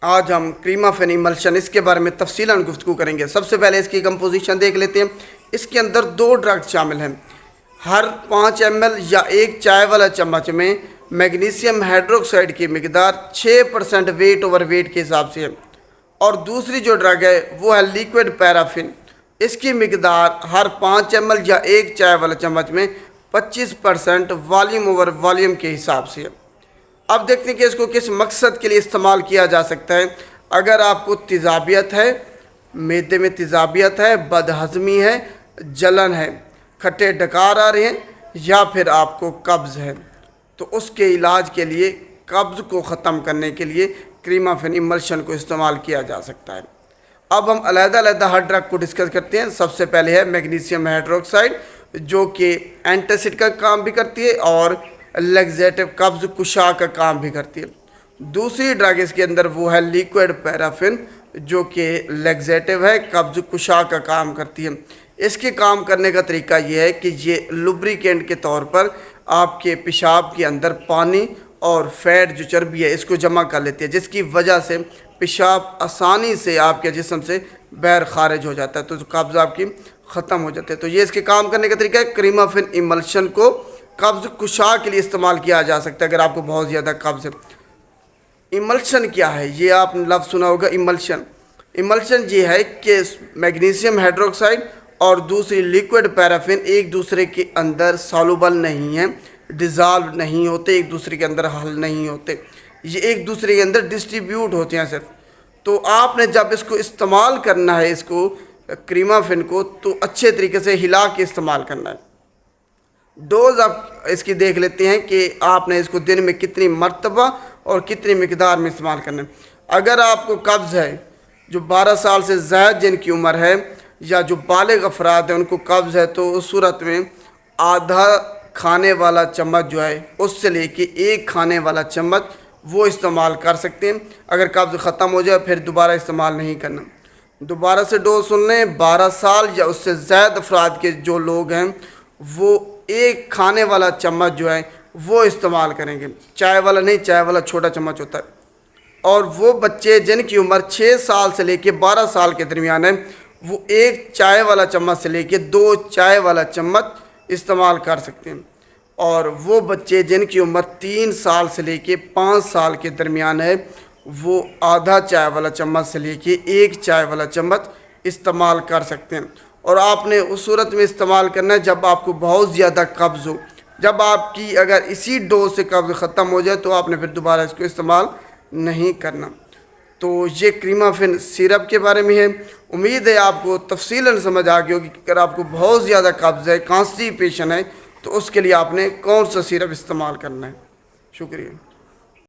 आज हम क्रीमाफेन इमल्शन इसके बारे में तफसीलन गुफ्तगू करेंगे। सबसे पहले इसकी कंपोजिशन देख लेते हैं। इसके अंदर 2 ड्रग्स शामिल हैं। हर 5 ml या 1 चाय वाला चम्मच में मैग्नीशियम हाइड्रोक्साइड की मिकदार 6% वेट ओवर वेट के हिसाब से है। और दूसरी जो ड्रग है वो है लिक्विड पैराफिन। इसकी मिकदार हर 5 ml या 1 चाय वाला चम्मच में 25% वॉल्यूम ओवर वॉल्यूम के हिसाब से है। अब देखते हैं कि इसको किस मकसद के लिए इस्तेमाल किया जा सकता है। अगर आपको तेज़ाबियत है, मैदे में तेज़ाबियत है, बदहज़मी है, जलन है, खट्टे डकार आ रहे हैं, या फिर आपको कब्ज़ है, तो उसके इलाज के लिए, कब्ज़ को ख़त्म करने के लिए क्रीमाफेन इमल्शन को इस्तेमाल किया जा सकता है। अब हम अलग-अलग हर ड्रग को डिस्कस करते हैं। सबसे पहले है मैग्नीशियम हाइड्रोक्साइड, जो कि एंटासिड का काम भी करती है और लैक्सेटिव कब्ज़ कुशा का काम भी करती है। दूसरी ड्रग इसके अंदर वो है लिक्विड पैराफिन, जो कि लैक्सेटिव है, कब्ज़ कुशा का काम करती है। इसके काम करने का तरीका ये है कि ये लुब्रिकेंट के तौर पर आपके पेशाब के अंदर पानी और फैट जो चर्बी है इसको जमा कर लेती है, जिसकी वजह से पेशाब आसानी से आपके जिस्म से बाहर खारिज हो जाता है, तो कब्ज़ आपकी ख़त्म हो जाती है। तो ये इसके काम करने का तरीका है। क्रीमाफेन इमल्शन को कब्ज़ कुशा के लिए इस्तेमाल किया जा सकता है अगर आपको बहुत ज़्यादा कब्ज़ है। इमल्शन क्या है, ये आपने लफ्ज़ सुना होगा इमल्शन। इमल्शन ये है कि मैग्नीशियम हाइड्रोक्साइड और दूसरी लिक्विड पैराफिन एक दूसरे के अंदर सॉल्युबल नहीं है, डिज़ाल्व नहीं होते, एक दूसरे के अंदर हल नहीं होते, ये एक दूसरे के अंदर डिस्ट्रीब्यूट होते हैं सिर्फ। तो आपने जब इसको इस्तेमाल करना है, इसको क्रीमाफेन को, तो अच्छे तरीके से हिला के इस्तेमाल करना है। डोज आप इसकी देख लेते हैं कि आपने इसको दिन में कितनी मरतबा और कितनी मिकदार में इस्तेमाल करना है। अगर आपको कब्ज़ है, जो 12 साल से ज़्यादा जिनकी उम्र है, या जो बालिग अफराद हैं उनको कब्ज़ है, तो उस सूरत में आधा खाने वाला चम्मच जो है उससे लेके 1 खाने वाला चम्मच वो इस्तेमाल कर सकते हैं। अगर कब्ज़ ख़त्म हो जाए फिर दोबारा इस्तेमाल नहीं करना। दोबारा से डोज सुन लें, 12 साल या उससे ज़्यादा अफराद के जो लोग हैं वो 1 खाने वाला चम्मच जो है वो इस्तेमाल करेंगे, चाय वाला नहीं, चाय वाला छोटा चम्मच होता है। और वो बच्चे जिनकी उम्र 6 साल से लेके 12 साल के दरमियान है, वो 1 चाय वाला चम्मच से लेके 2 चाय वाला चम्मच इस्तेमाल कर सकते हैं। और वो बच्चे जिनकी उम्र 3 साल से लेके 5 साल के दरमियान है, वो आधा चाय वाला चम्मच से लेके 1 चाय वाला चम्मच इस्तेमाल कर सकते हैं। और आपने उस सूरत में इस्तेमाल करना है जब आपको बहुत ज़्यादा कब्ज़ हो। जब आपकी अगर इसी डोज से कब्ज़ ख़त्म हो जाए तो आपने फिर दोबारा इसको इस्तेमाल नहीं करना। तो ये क्रीमाफेन सिरप के बारे में है। उम्मीद है आपको तफसीलन समझ आ गई होगी कि अगर आपको बहुत ज़्यादा कब्ज़ है, कॉन्स्टिपेशन है, तो उसके लिए आपने कौन सा सिरप इस्तेमाल करना है। शुक्रिया।